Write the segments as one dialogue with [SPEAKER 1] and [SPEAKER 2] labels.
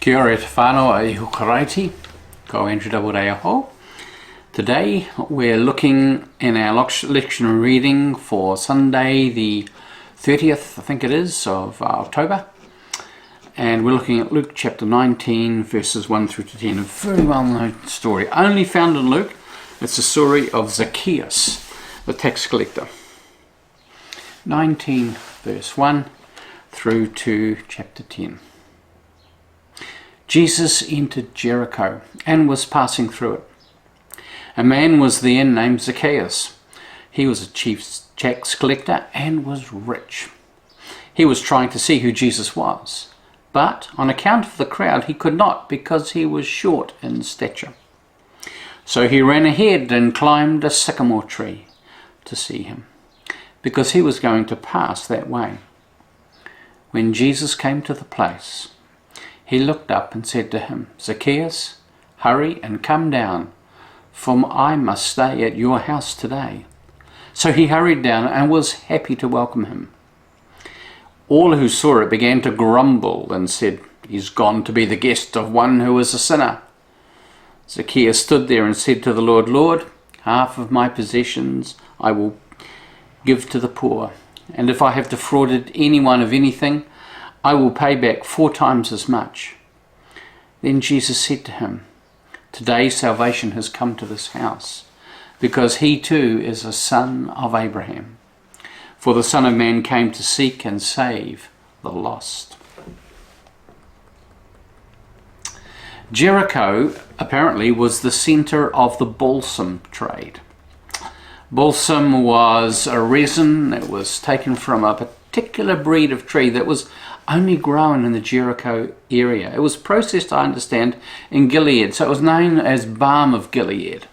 [SPEAKER 1] Kia ora te whānau e hukaraiti, ko Andrew Double Day aho. Today we're looking in our lectionary reading for Sunday the 30th, I think it is, of October. And we're looking at Luke chapter 19 verses 1 through to 10. A very well known story, only found in Luke. It's the story of Zaccheaus, the tax collector. 19 verse 1 through to chapter 10. Jesus entered Jericho and was passing through it. A man was there named Zaccheaus. He was a chief tax collector and was rich. He was trying to see who Jesus was, but on account of the crowd he could not, because he was short in stature. So he ran ahead and climbed a sycamore tree to see him, because he was going to pass that way. When Jesus came to the place, he looked up and said to him, "Zaccheaus, hurry and come down, for I must stay at your house today." So he hurried down and was happy to welcome him. All who saw it began to grumble and said, "He's gone to be the guest of one who is a sinner." Zaccheaus stood there and said to the Lord, "Lord, half of my possessions I will give to the poor, and if I have defrauded anyone of anything, I will pay back 4 times as much." Then Jesus said to him, "Today salvation has come to this house, because he too is a son of Abraham. For the Son of Man came to seek and save the lost." Jericho apparently was the centre of the balsam trade. Balsam was a resin that was taken from a particular breed of tree that was only grown in the Jericho area. It was processed, I understand, in Gilead, so it was known as balm of Gilead.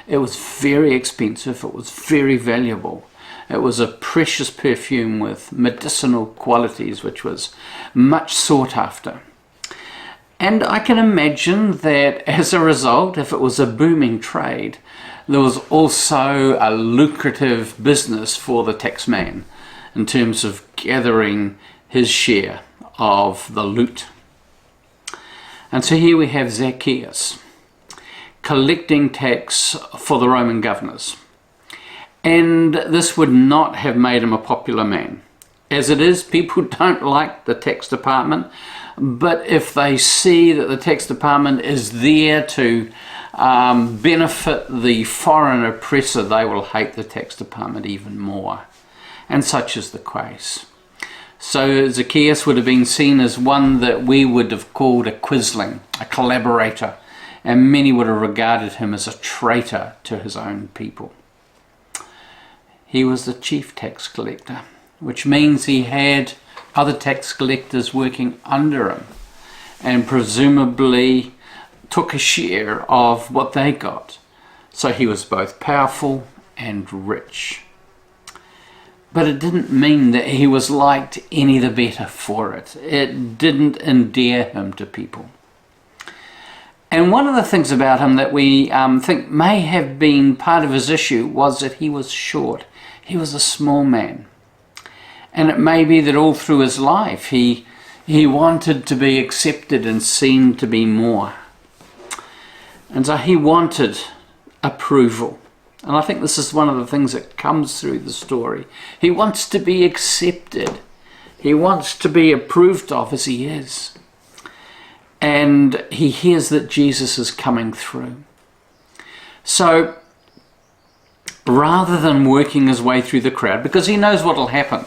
[SPEAKER 1] It was very expensive, it was very valuable. It was a precious perfume with medicinal qualities, which was much sought after. And I can imagine that as a result, if it was a booming trade, there was also a lucrative business for the taxman in terms of gathering his share of the loot. And so here we have Zaccheaus collecting tax for the Roman governors. And this would not have made him a popular man. As it is, people don't like the tax department, but if they see that the tax department is there to benefit the foreign oppressor, they will hate the tax department even more. And such is the case. So Zaccheaus would have been seen as one that we would have called a quisling, a collaborator, and many would have regarded him as a traitor to his own people. He was the chief tax collector, which means he had other tax collectors working under him and presumably took a share of what they got. So he was both powerful and rich. But it didn't mean that he was liked any the better for it. It didn't endear him to people. And one of the things about him that we think may have been part of his issue was that he was short. He was a small man. And it may be that all through his life he wanted to be accepted and seen to be more. And so he wanted approval. And I think this is one of the things that comes through the story. He wants to be accepted. He wants to be approved of as he is. And he hears that Jesus is coming through. So rather than working his way through the crowd, because he knows what will happen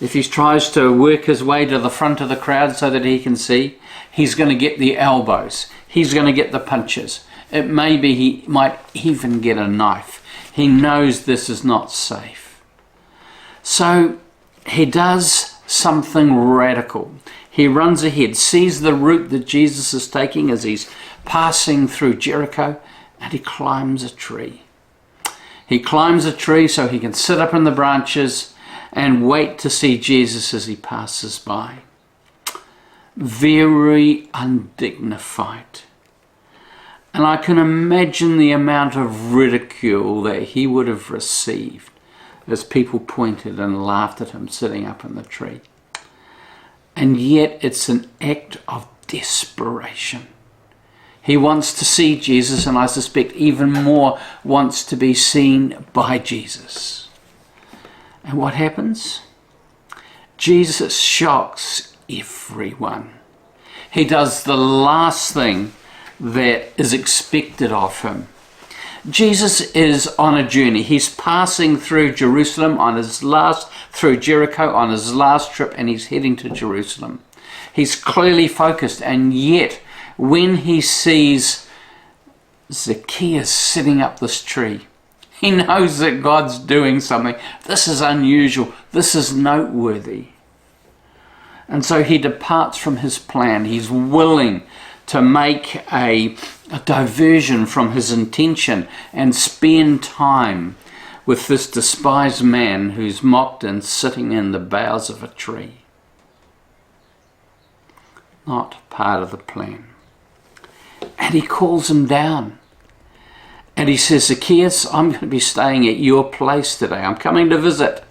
[SPEAKER 1] if he tries to work his way to the front of the crowd so that he can see, he's going to get the elbows. He's going to get the punches. It may be he might even get a knife. He knows this is not safe. So he does something radical. He runs ahead, sees the route that Jesus is taking as he's passing through Jericho, and he climbs a tree. He climbs a tree so he can sit up in the branches and wait to see Jesus as he passes by. Very undignified. And I can imagine the amount of ridicule that he would have received as people pointed and laughed at him sitting up in the tree. And yet it's an act of desperation. He wants to see Jesus, and I suspect even more wants to be seen by Jesus. And what happens? Jesus shocks everyone. He does the last thing that is expected of him. Jesus is on a journey. He's passing through Jerusalem through Jericho on his last trip, and he's heading to Jerusalem. He's clearly focused, and yet when he sees Zaccheaus sitting up this tree, he knows that God's doing something. This is unusual. This is noteworthy. And so he departs from his plan. He's willing to make a diversion from his intention and spend time with this despised man who's mocked and sitting in the boughs of a tree. Not part of the plan. And he calls him down. And he says, Zaccheaus, I'm going to be staying at your place today. I'm coming to visit.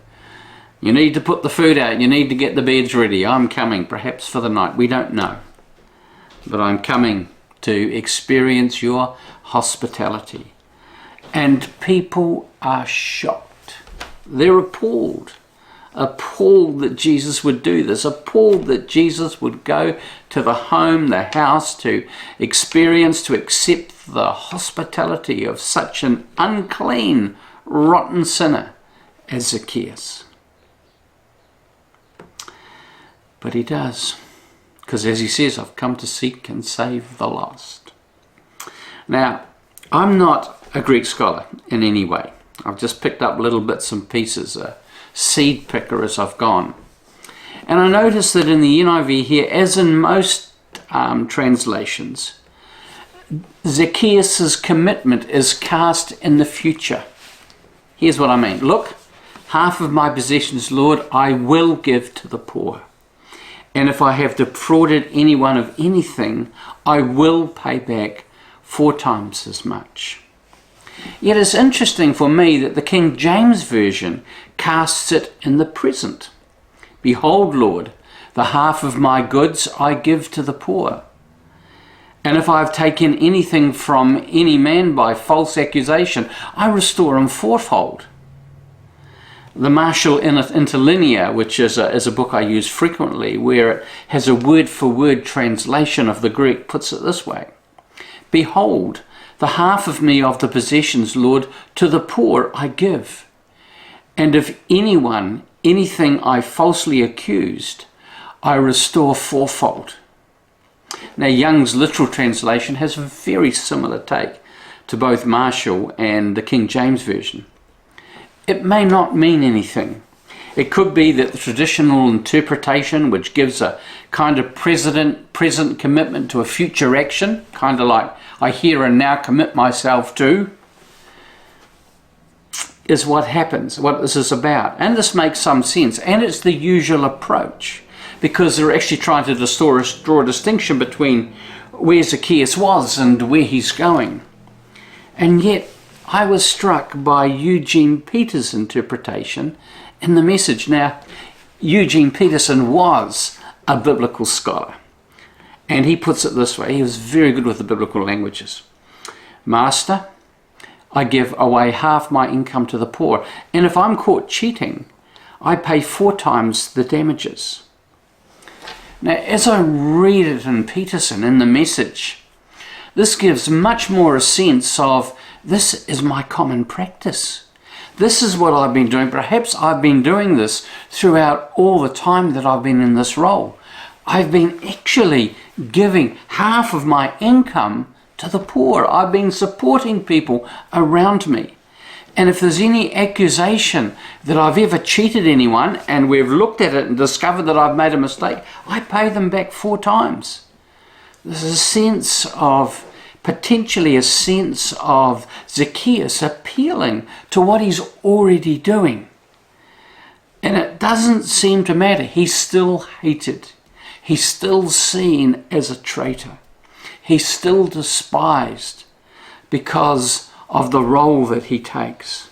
[SPEAKER 1] You need to put the food out. You need to get the beds ready. I'm coming, perhaps for the night. We don't know. But I'm coming to experience your hospitality. And people are shocked. They're appalled. Appalled that Jesus would do this. Appalled that Jesus would go to the home, the house, to experience, to accept the hospitality of such an unclean, rotten sinner as Zaccheaus. But he does. Because as he says, I've come to seek and save the lost. Now, I'm not a Greek scholar in any way. I've just picked up little bits and pieces, a seed picker as I've gone. And I notice that in the NIV here, as in most translations, Zaccheaus' commitment is cast in the future. Here's what I mean. Look, half of my possessions, Lord, I will give to the poor. And if I have defrauded anyone of anything, I will pay back 4 times as much. Yet it's interesting for me that the King James Version casts it in the present. Behold, Lord, the half of my goods I give to the poor. And if I have taken anything from any man by false accusation, I restore him 4-fold. The Marshall Interlinear, which is a book I use frequently, where it has a word-for-word translation of the Greek, puts it this way. Behold, the half of me of the possessions, Lord, to the poor I give. And if anyone, anything I falsely accused, I restore 4-fold. Now, Young's literal translation has a very similar take to both Marshall and the King James Version. It may not mean anything. It could be that the traditional interpretation, which gives a kind of present commitment to a future action, kind of like I here and now commit myself to, is what happens, what this is about. And this makes some sense, and it's the usual approach, because they're actually trying to draw a distinction between where Zaccheaus was and where he's going. And yet, I was struck by Eugene Peter's interpretation in the Message. Now, Eugene Peterson was a biblical scholar, and he puts it this way. He was very good with the biblical languages. Master, I give away half my income to the poor, and if I'm caught cheating, I pay 4 times the damages. Now, as I read it in Peterson, in the Message, this gives much more a sense of this is my common practice. This is what I've been doing. Perhaps I've been doing this throughout all the time that I've been in this role. I've been actually giving half of my income to the poor. I've been supporting people around me. And if there's any accusation that I've ever cheated anyone, and we've looked at it and discovered that I've made a mistake, I pay them back 4 times. There's a sense of, potentially a sense of Zaccheaus appealing to what he's already doing. And it doesn't seem to matter. He's still hated. He's still seen as a traitor. He's still despised because of the role that he takes.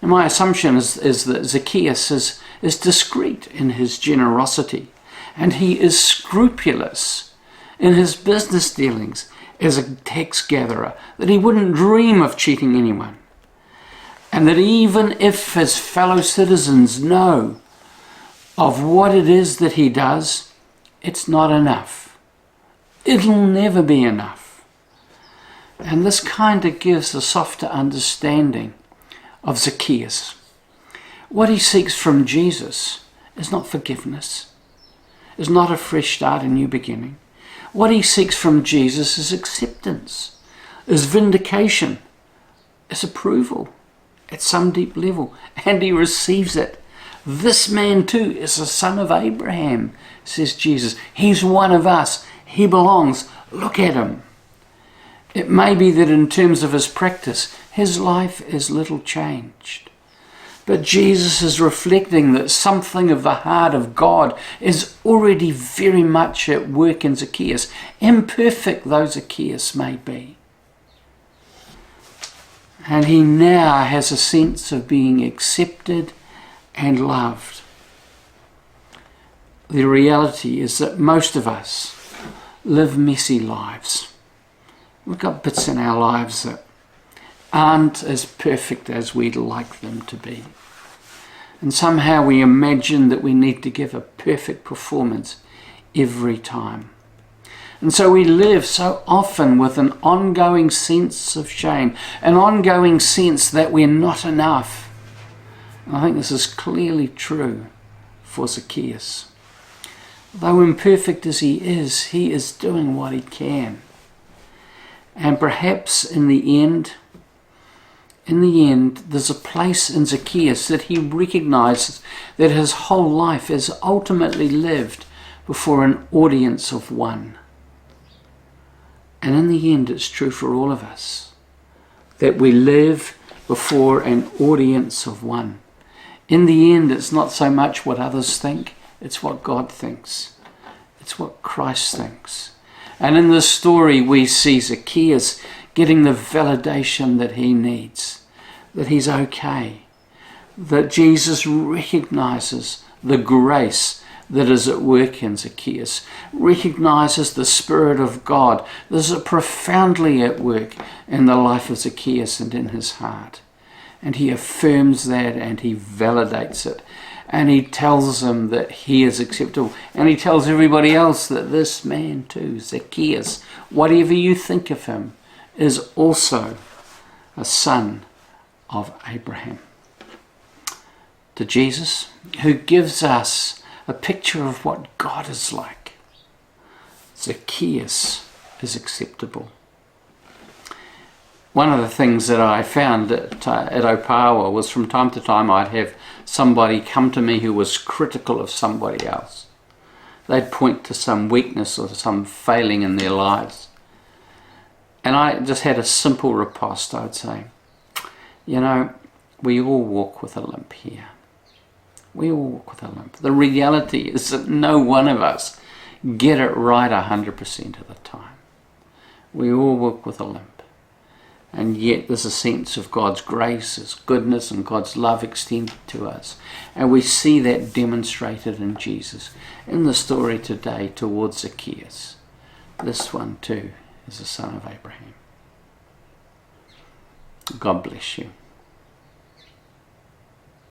[SPEAKER 1] And my assumption is that Zaccheaus is discreet in his generosity, and he is scrupulous in his business dealings as a tax gatherer, that he wouldn't dream of cheating anyone. And that even if his fellow citizens know of what it is that he does, it's not enough. It'll never be enough. And this kind of gives a softer understanding of Zaccheaus. What he seeks from Jesus is not forgiveness, is not a fresh start, a new beginning. What he seeks from Jesus is acceptance, is vindication, is approval at some deep level, and he receives it. This man too is a son of Abraham, says Jesus. He's one of us. He belongs. Look at him. It may be that in terms of his practice, his life is little changed. But Jesus is reflecting that something of the heart of God is already very much at work in Zaccheaus, imperfect though Zaccheaus may be. And he now has a sense of being accepted and loved. The reality is that most of us live messy lives. We've got bits in our lives that aren't as perfect as we'd like them to be. And somehow we imagine that we need to give a perfect performance every time. And so we live so often with an ongoing sense of shame, an ongoing sense that we're not enough. And I think this is clearly true for Zaccheaus. Though imperfect as he is doing what he can. And perhaps in the end, there's a place in Zaccheaus that he recognizes that his whole life is ultimately lived before an audience of one. And in the end, it's true for all of us, that we live before an audience of one. In the end, it's not so much what others think, it's what God thinks. It's what Christ thinks. And in this story, we see Zaccheaus getting the validation that he needs, that he's okay, that Jesus recognizes the grace that is at work in Zaccheaus, recognizes the Spirit of God that is profoundly at work in the life of Zaccheaus and in his heart. And he affirms that and he validates it. And he tells them that he is acceptable. And he tells everybody else that this man too, Zaccheaus, whatever you think of him, is also a son of Abraham. To Jesus, who gives us a picture of what God is like, Zaccheaus is acceptable. One of the things that I found at Opawa was from time to time I'd have somebody come to me who was critical of somebody else. They'd point to some weakness or some failing in their lives. And I just had a simple riposte. I'd say, you know, we all walk with a limp here. We all walk with a limp. The reality is that no one of us get it right 100% of the time. We all walk with a limp. And yet there's a sense of God's grace, His goodness and God's love extended to us. And we see that demonstrated in Jesus in the story today towards Zaccheaus. This one too is a son of Abraham. God bless you.